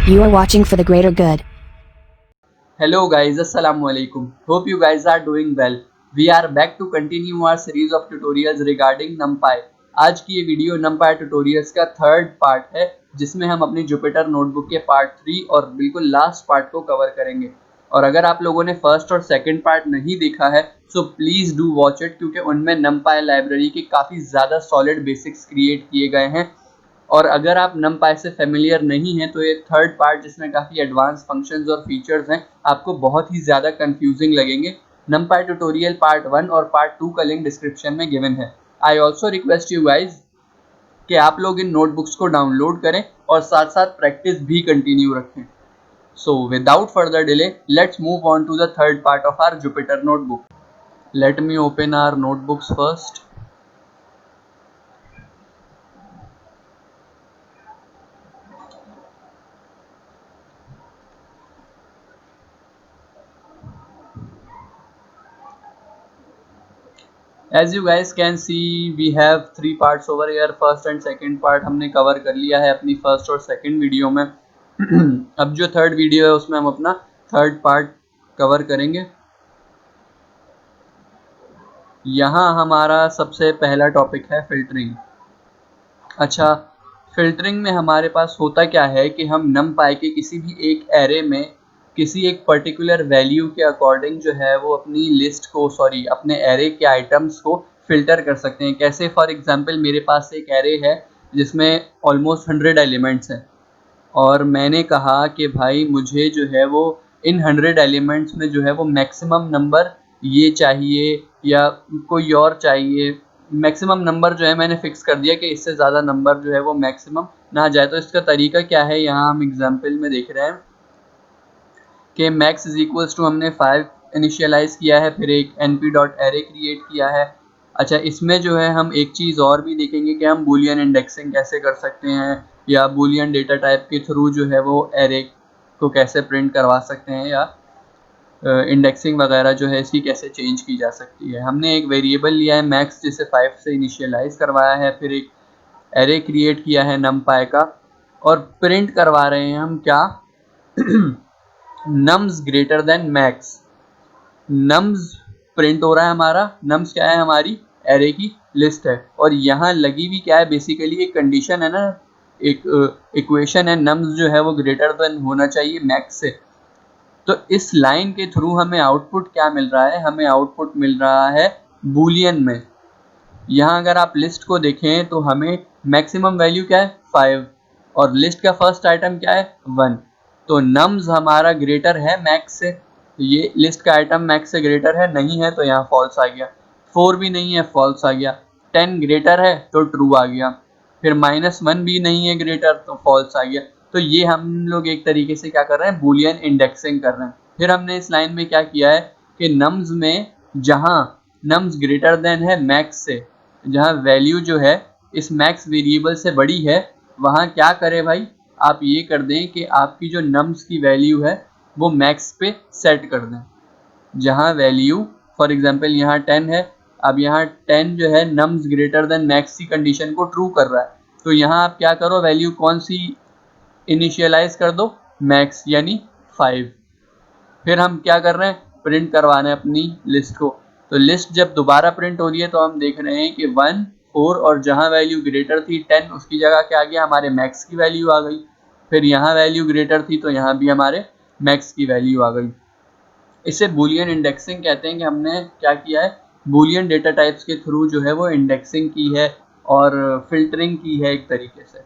You are watching for the greater good. Hello guys, Assalamu alaikum. Hope you guys are doing well. We are back to continue our series of tutorials regarding NumPy. आज की ये video NumPy tutorials का third part है, जिसमें हम अपनी Jupyter notebook के part 3 और बिल्कुल लास्ट पार्ट को कवर करेंगे। और अगर आप लोगों ने फर्स्ट और सेकंड पार्ट नहीं देखा है so please do watch it, क्योंकि उनमें NumPy लाइब्रेरी के काफ़ी ज़्यादा सॉलिड बेसिक्स क्रिएट किए गए हैं। और अगर आप NumPy से फेमिलियर नहीं हैं तो ये थर्ड पार्ट, जिसमें काफ़ी एडवांस फंक्शंस और फीचर्स हैं, आपको बहुत ही ज़्यादा कंफ्यूजिंग लगेंगे। NumPy ट्यूटोरियल पार्ट 1 और पार्ट 2 का लिंक डिस्क्रिप्शन में गिवन है। I also request you guys कि आप लोग इन नोटबुक्स को डाउनलोड करें और साथ साथ प्रैक्टिस भी कंटिन्यू रखें। So without further delay let's move on to the third part of our Jupyter notebook. Let me open our notebooks first. As you guys can see, we have 3 parts over here. First and second part हमने cover कर लिया है अपनी first और second video में। अब जो third video है उसमें हम अपना थर्ड पार्ट कवर करेंगे। यहाँ हमारा सबसे पहला टॉपिक है फिल्टरिंग। अच्छा, फिल्टरिंग में हमारे पास होता क्या है कि हम NumPy के किसी भी एक एरे में किसी एक पर्टिकुलर वैल्यू के अकॉर्डिंग जो है वो अपनी लिस्ट को अपने एरे के आइटम्स को फिल्टर कर सकते हैं। कैसे? फॉर एग्जांपल मेरे पास एक एरे है जिसमें ऑलमोस्ट 100 एलिमेंट्स हैं और मैंने कहा कि भाई मुझे जो है वो इन 100 एलिमेंट्स में जो है वो मैक्सिमम नंबर ये चाहिए या कोई और चाहिए। मैक्सिमम नंबर जो है मैंने फिक्स कर दिया कि इससे ज़्यादा नंबर जो है वो मैक्सिमम ना जाए। तो इसका तरीका क्या है, यहाँ हम एग्जांपल में देख रहे हैं कि मैक्स इज इक्वल्स टू हमने 5 इनिशियलाइज किया है, फिर एक np.array क्रिएट किया है। अच्छा, इसमें जो है हम एक चीज़ और भी देखेंगे कि हम बूलियन इंडेक्सिंग कैसे कर सकते हैं या बूलियन डेटा टाइप के थ्रू जो है वो एरे को कैसे प्रिंट करवा सकते हैं या इंडेक्सिंग वगैरह जो है इसकी कैसे चेंज की जा सकती है। हमने एक वेरिएबल लिया है मैक्स जिसे 5 से इनिशियलाइज करवाया है, फिर एक एरे क्रिएट किया है NumPy का और प्रिंट करवा रहे हैं हम क्या nums greater than max. nums print हो रहा है हमारा। nums क्या है? हमारी एरे की लिस्ट है और यहाँ लगी हुई क्या है? बेसिकली एक कंडीशन है ना, एक इक्वेशन है, nums जो है वो ग्रेटर देन होना चाहिए मैक्स से। तो इस लाइन के थ्रू हमें आउटपुट क्या मिल रहा है? हमें आउटपुट मिल रहा है बूलियन में। यहाँ अगर आप लिस्ट को देखें तो हमें मैक्सिमम वैल्यू क्या है? 5 और लिस्ट का फर्स्ट आइटम क्या है? 1। तो nums हमारा ग्रेटर है मैक्स से, तो ये लिस्ट का आइटम मैक्स से ग्रेटर है, नहीं है तो यहाँ फॉल्स आ गया। 4 भी नहीं है, फॉल्स आ गया। 10 ग्रेटर है तो ट्रू आ गया। फिर -1 भी नहीं है ग्रेटर तो फॉल्स आ गया। तो ये हम लोग एक तरीके से क्या कर रहे हैं? बूलियन इंडेक्सिंग कर रहे हैं। फिर हमने इस लाइन में क्या किया है कि nums में जहाँ nums ग्रेटर देन है मैक्स से, जहाँ वैल्यू जो है इस मैक्स वेरिएबल से बड़ी है, वहाँ क्या करें भाई? आप ये कर दें कि आपकी जो nums की वैल्यू है वो मैक्स पे सेट कर दें। जहाँ वैल्यू फॉर एग्जांपल यहाँ 10 है, अब यहाँ 10 जो है nums ग्रेटर देन मैक्स की कंडीशन को ट्रू कर रहा है। तो यहाँ आप क्या करो, वैल्यू कौन सी इनिशियलाइज कर दो? मैक्स यानी 5। फिर हम क्या कर रहे हैं? प्रिंट करवाना है अपनी लिस्ट को। तो लिस्ट जब दोबारा प्रिंट हो रही है तो हम देख रहे हैं कि 1, 4 और जहाँ वैल्यू ग्रेटर थी 10 उसकी जगह क्या आ गया? हमारे मैक्स की वैल्यू आ गई। फिर यहाँ वैल्यू ग्रेटर थी तो यहाँ भी हमारे मैक्स की वैल्यू आ गई। इसे बूलियन इंडेक्सिंग कहते हैं कि हमने क्या किया है? बूलियन डेटा टाइप्स के थ्रू जो है वो इंडेक्सिंग की है और फिल्टरिंग की है एक तरीके से।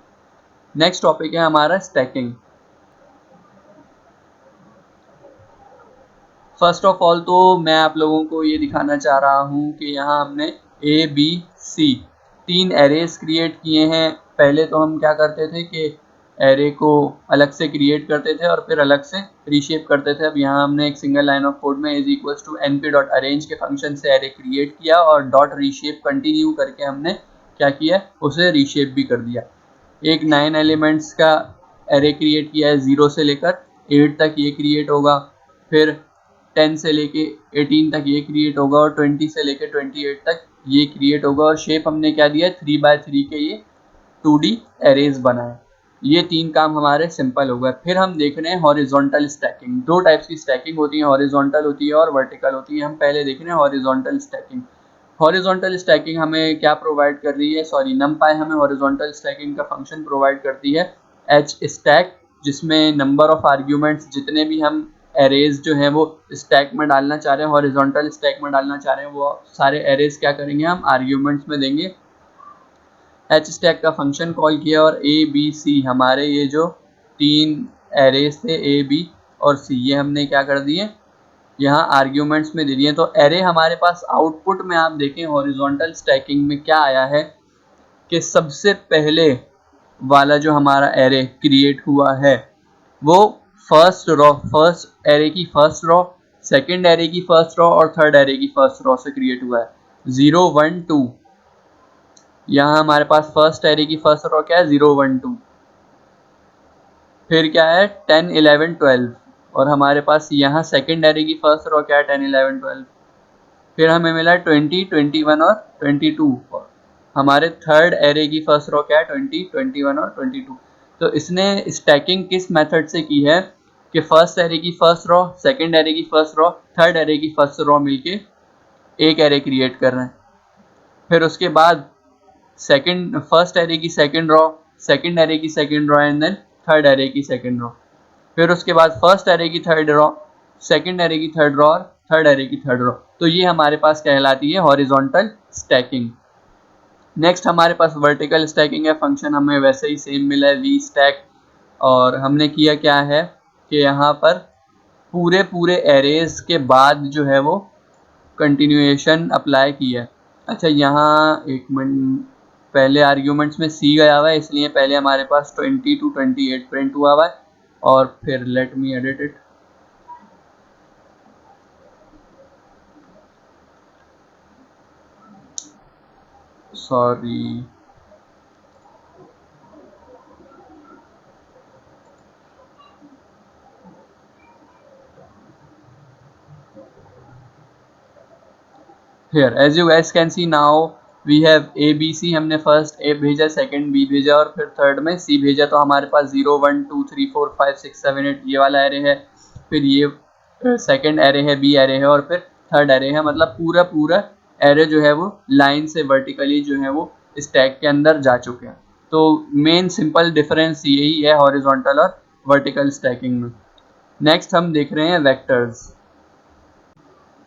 नेक्स्ट टॉपिक है हमारा स्टैकिंग। फर्स्ट ऑफ ऑल तो मैं आप लोगों को ये दिखाना चाह रहा हूँ कि यहाँ हमने A B C 3 arrays create किए हैं। पहले तो हम क्या करते थे कि एरे को अलग से क्रिएट करते थे और फिर अलग से रीशेप करते थे। अब यहाँ हमने एक सिंगल लाइन ऑफ कोड में इज इक्वल्स टू np.arrange के फंक्शन से एरे क्रिएट किया और डॉट रीशेप कंटिन्यू करके हमने क्या किया? उसे रीशेप भी कर दिया। एक 9 एलिमेंट्स का एरे क्रिएट किया है, 0 से लेकर 8 तक ये क्रिएट होगा। फिर 10 से लेके 18 तक ये क्रिएट होगा और 20 से लेके 28 तक ये क्रिएट होगा। और शेप हमने क्या दिया है? 3x3 के ये 2D एरेज बनाए। ये 3 काम हमारे सिंपल हो गए। फिर हम देख रहे हैं हॉरिजॉन्टल स्टैकिंग। 2 टाइप्स की स्टैकिंग होती है, हॉरिजॉन्टल होती है और वर्टिकल होती है। हम पहले देख रहे हैं हॉरिजॉन्टल स्टैकिंग। हॉरिजॉन्टल स्टैकिंग हमें क्या प्रोवाइड कर रही है, सॉरी numpy हमें हॉरिजॉन्टल स्टैकिंग का फंक्शन प्रोवाइड करती है h स्टैक, जिसमें नंबर ऑफ आर्ग्यूमेंट्स जितने भी हम एरेज जो हैं वो स्टैक में डालना चाह रहे हैं, हॉरिजॉन्टल स्टैक में डालना चाह रहे हैं, वो सारे एरेज क्या करेंगे हम आर्ग्यूमेंट्स में देंगे। एच स्टैक का फंक्शन कॉल किया और ए बी सी हमारे ये जो 3 एरेज थे ए बी और सी, ये हमने क्या कर दिए यहाँ आर्ग्यूमेंट्स में दे दिए। तो एरे हमारे पास आउटपुट में आप देखें हॉरिजॉन्टल स्टैकिंग में क्या आया है कि सबसे पहले वाला जो हमारा एरे क्रिएट हुआ है वो फर्स्ट एरे की फर्स्ट रो, सेकंड एरे की फर्स्ट रो और थर्ड एरे की फर्स्ट रो से क्रिएट हुआ है 0 1 2। यहाँ हमारे पास फर्स्ट एरे की फर्स्ट रो क्या है 0 1 2, फिर क्या है 10 11 12 और हमारे पास यहाँ सेकंड एरे की फर्स्ट रो क्या है 10 11 12, फिर हमें मिला 20 21 और 22। हमारे थर्ड एरे की फर्स्ट रो क्या है 20 21 और 22। तो इसने स्टैकिंग किस मेथड से की है कि फर्स्ट एरे की फर्स्ट रो, सेकंड एरे की फर्स्ट रो, थर्ड एरे की फर्स्ट रो मिलके एक एरे क्रिएट कर रहे हैं। फिर उसके बाद फर्स्ट एरे की सेकंड रो, सेकंड एरे की second row and then third array की सेकंड रो, फिर उसके बाद फर्स्ट एरे की थर्ड रो, सेकंड एरे की थर्ड रो और थर्ड एरे की थर्ड रो। तो ये हमारे पास कहलाती है हॉरिजॉन्टल स्टैकिंग। नेक्स्ट हमारे पास वर्टिकल स्टैकिंग है, फंक्शन हमें वैसे ही सेम मिला है वी स्टैक, और हमने किया क्या है कि यहाँ पर पूरे एरेज के बाद जो है वो कंटिन्यूएशन अप्लाई किया है। अच्छा यहाँ एक मिनट, पहले आर्ग्यूमेंट्स में सी गया हुआ है इसलिए पहले हमारे पास 20 to 28 प्रिंट हुआ हुआ है और फिर let me edit it. Sorry, here as you guys can see now we have a b c, हमने फर्स्ट a भेजा, सेकंड b भेजा और फिर थर्ड में c भेजा। तो हमारे पास 0 1 2 3 4 5 6 7 8 ये वाला एरे है, फिर ये सेकंड एरे है, b एरे है और फिर थर्ड एरे है। मतलब पूरा एरे जो है वो लाइन से वर्टिकली जो है वो स्टैक के अंदर जा चुके हैं। तो मेन सिंपल डिफरेंस यही है हॉरिजॉन्टल और वर्टिकल स्टैकिंग में। नेक्स्ट हम देख रहे हैं वेक्टर्स।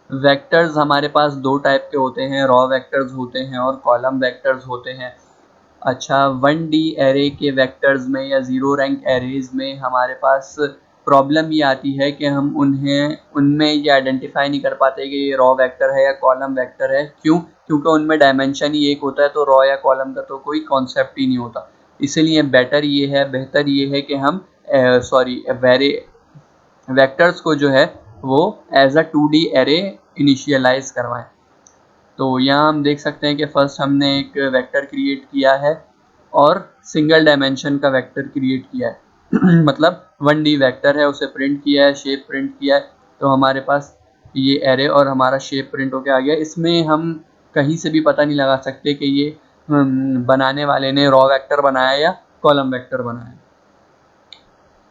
वेक्टर्स हमारे पास 2 टाइप के होते हैं, रॉ वेक्टर्स होते हैं और कॉलम वेक्टर्स होते हैं। अच्छा 1D एरे के वेक्टर्स में या 0 रैंक एरेज में हमारे पास प्रॉब्लम ये आती है कि हम उनमें ये आइडेंटिफाई नहीं कर पाते कि ये रॉ वेक्टर है या कॉलम वेक्टर है। क्यों? क्योंकि उनमें डायमेंशन ही एक होता है, तो रॉ या कॉलम का तो कोई कॉन्सेप्ट ही नहीं होता। इसीलिए बेहतर ये है कि हम वेक्टर्स को जो है वो as a 2D array initialise करवाएं। तो यहाँ हम देख सकते हैं कि फर्स्ट हमने एक वेक्टर क्रिएट किया है और सिंगल डायमेंशन का वेक्टर क्रिएट किया है मतलब 1D वेक्टर है, उसे प्रिंट किया है, शेप प्रिंट किया है। तो हमारे पास ये एरे और हमारा शेप प्रिंट होके आ गया। इसमें हम कहीं से भी पता नहीं लगा सकते कि ये बनाने वाले ने रॉ वेक्टर बनाया या कॉलम वेक्टर बनाया।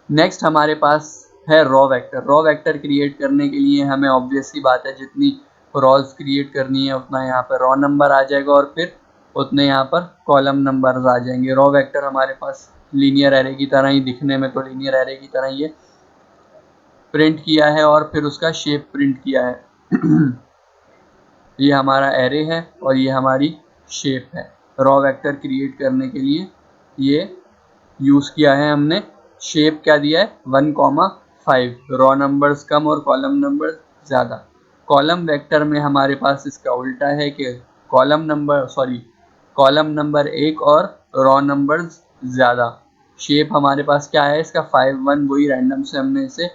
नेक्स्ट हमारे पास है raw vector. Raw vector create करने के लिए हमें ऑब्वियस सी बात है जितनी रॉज क्रिएट करनी है उतना यहाँ पर रॉ नंबर आ जाएगा और फिर उतने यहाँ पर कॉलम नंबर्स आ जाएंगे। रॉ वेक्टर हमारे पास लीनियर एरे की तरह ही, दिखने में तो लीनियर एरे की तरह ही है, प्रिंट किया है और फिर उसका शेप प्रिंट किया है ये हमारा एरे है और ये हमारी शेप है। रॉ वेक्टर क्रिएट करने के लिए ये यूज़ किया है हमने। शेप क्या दिया है 1,5, रॉ नंबर्स कम और कॉलम नंबर ज़्यादा। कॉलम वेक्टर में हमारे पास इसका उल्टा है कि कॉलम नंबर 1 और रॉ नंबर्स ज़्यादा। शेप हमारे पास क्या है इसका 5 1, वही रैंडम से हमने इसे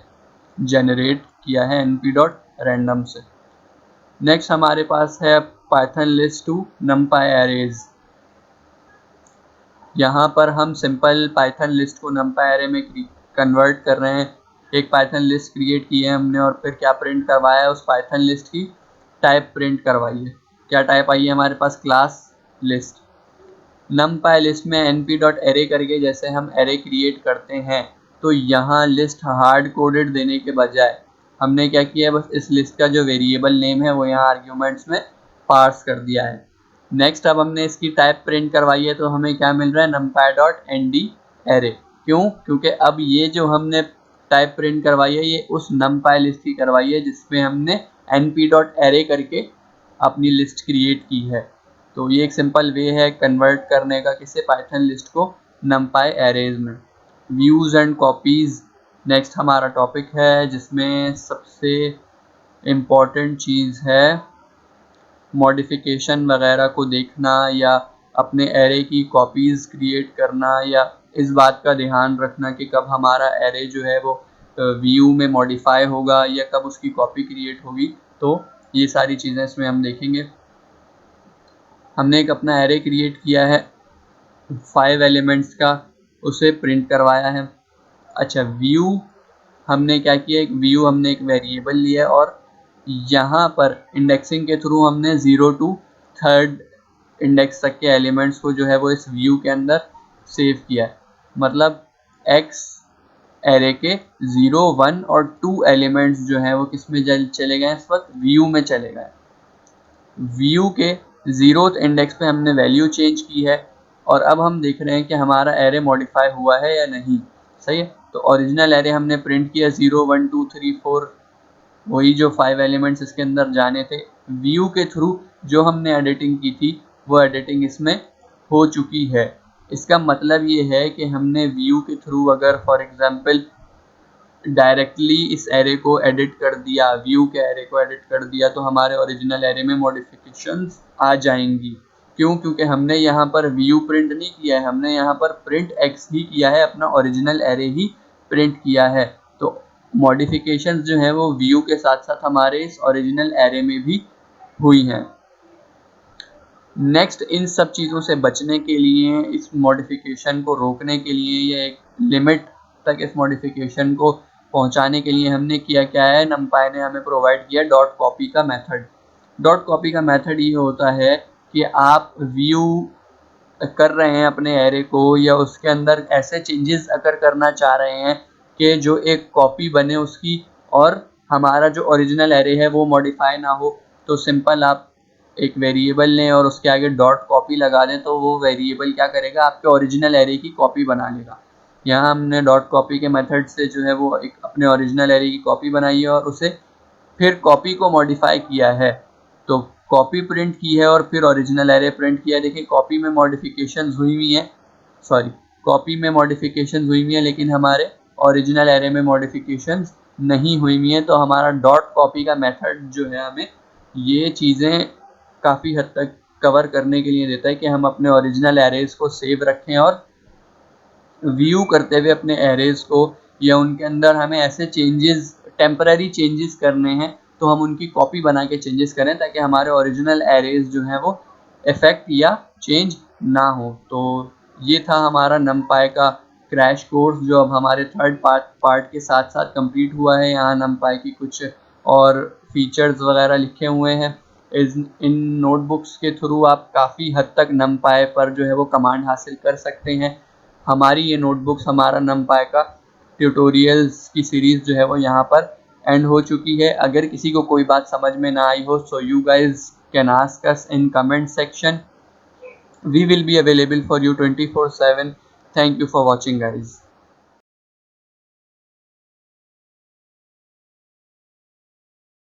जनरेट किया है np.random से। नेक्स्ट हमारे पास है Python list to numpy arrays. यहाँ पर हम सिंपल पाइथन लिस्ट को numpy एरे में कन्वर्ट कर रहे हैं। एक पाइथन लिस्ट क्रिएट की है हमने और फिर क्या प्रिंट करवाया है, उस पाइथन लिस्ट की टाइप प्रिंट करवाई है। क्या टाइप आई है हमारे पास, क्लास लिस्ट। numpy लिस्ट में np.array करके जैसे हम array क्रिएट करते हैं, तो यहाँ लिस्ट हार्ड कोडेड देने के बजाय हमने क्या किया है, बस इस लिस्ट का जो वेरिएबल नेम है वो यहाँ आर्ग्यूमेंट्स में पार्स कर दिया है। नेक्स्ट अब हमने इसकी टाइप प्रिंट करवाई है, तो हमें क्या मिल रहा है, numpy.nd array। क्यों? क्योंकि अब ये जो हमने टाइप प्रिंट करवाई है ये उस numpy लिस्ट की करवाई है जिसमें हमने np.array करके अपनी लिस्ट क्रिएट की है। तो ये एक सिंपल वे है कन्वर्ट करने का किसी पाइथन लिस्ट को numpy एरेज में। व्यूज़ एंड कॉपीज़ नेक्स्ट हमारा टॉपिक है, जिसमें सबसे इम्पॉर्टेंट चीज़ है मॉडिफिकेशन वगैरह को देखना या अपने एरे की कॉपीज़ क्रिएट करना, या इस बात का ध्यान रखना कि कब हमारा एरे जो है वो व्यू में मॉडिफाई होगा या कब उसकी कॉपी क्रिएट होगी। तो ये सारी चीज़ें इसमें हम देखेंगे। हमने एक अपना एरे क्रिएट किया है 5 एलिमेंट्स का, उसे प्रिंट करवाया है। अच्छा, व्यू हमने क्या किया, एक व्यू हमने एक वेरिएबल लिया और यहाँ पर इंडेक्सिंग के थ्रू हमने 0 to 3rd इंडेक्स तक के एलिमेंट्स को जो है वो इस व्यू के अंदर सेव किया है। मतलब एक्स एरे के 0, 1 और 2 एलिमेंट्स जो हैं वो किस में चले गए, इस वक्त व्यू में चले गए। व्यू के 0th इंडेक्स पे हमने वैल्यू चेंज की है और अब हम देख रहे हैं कि हमारा एरे मॉडिफाई हुआ है या नहीं। सही है, तो ओरिजिनल एरे हमने प्रिंट किया 0, 1, 2, 3, 4, वही जो 5 एलिमेंट्स इसके अंदर जाने थे। व्यू के थ्रू जो हमने एडिटिंग की थी वो एडिटिंग इसमें हो चुकी है। इसका मतलब ये है कि हमने व्यू के थ्रू अगर फॉर एग्जांपल डायरेक्टली इस एरे को एडिट कर दिया, व्यू के एरे को एडिट कर दिया, तो हमारे ओरिजिनल एरे में मॉडिफिकेशंस आ जाएंगी। क्यों? क्योंकि हमने यहाँ पर व्यू प्रिंट नहीं किया है, हमने यहाँ पर प्रिंट एक्स ही किया है, अपना ओरिजिनल एरे ही प्रिंट किया है। तो मॉडिफिकेशंस जो है वो व्यू के साथ साथ हमारे इस ओरिजिनल एरे में भी हुई हैं। नेक्स्ट, इन सब चीज़ों से बचने के लिए, इस मॉडिफिकेशन को रोकने के लिए या एक लिमिट तक इस मॉडिफिकेशन को पहुंचाने के लिए हमने किया क्या है, numpy ने हमें प्रोवाइड किया डॉट कॉपी का मेथड। डॉट कॉपी का मेथड ये होता है कि आप व्यू कर रहे हैं अपने एरे को या उसके अंदर ऐसे चेंजेस अगर करना चाह रहे हैं कि जो एक कॉपी बने उसकी और हमारा जो ओरिजिनल एरे है वो मॉडिफाई ना हो, तो सिंपल आप एक वेरिएबल लें और उसके आगे डॉट कॉपी लगा दें, तो वो वेरिएबल क्या करेगा, आपके ओरिजिनल एरे की कॉपी बना लेगा। यहाँ हमने डॉट कॉपी के मेथड से जो है वो एक अपने ओरिजिनल एरे की कॉपी बनाई है और उसे फिर कॉपी को मॉडिफाई किया है। तो कॉपी प्रिंट की है और फिर ओरिजिनल एरे प्रिंट किया है। देखिए कॉपी में मॉडिफिकेशंस हुई हुई हैं, कॉपी में मॉडिफिकेशंस हुई हुई हैं लेकिन हमारे ओरिजिनल एरे में मॉडिफिकेशंस नहीं हुई हुई हैं। तो हमारा डॉट कॉपी का मेथड जो है हमें ये चीज़ें काफ़ी हद तक कवर करने के लिए देता है कि हम अपने ओरिजिनल एरेज को सेव रखें और व्यू करते हुए अपने एरेज को या उनके अंदर हमें ऐसे चेंजेस, टेम्पररी चेंजेस करने हैं तो हम उनकी कॉपी बना के चेंजेस करें ताकि हमारे ओरिजिनल एरेज जो हैं वो इफेक्ट या चेंज ना हो। तो ये था हमारा numpy का क्रैश कोर्स जो अब हमारे थर्ड पार्ट के साथ साथ कंप्लीट हुआ है। यहाँ numpy की कुछ और फीचर्स वगैरह लिखे हुए हैं। इन नोटबुक्स के थ्रू आप काफ़ी हद तक numpy पर जो है वो कमांड हासिल कर सकते हैं। हमारी ये नोटबुक्स, हमारा numpy का ट्यूटोरियल्स की सीरीज़ जो है वो यहाँ पर एंड हो चुकी है। अगर किसी को कोई बात समझ में ना आई हो, so you guys can ask us in comment section. We will be available for you 24/7. Thank you for watching, guys.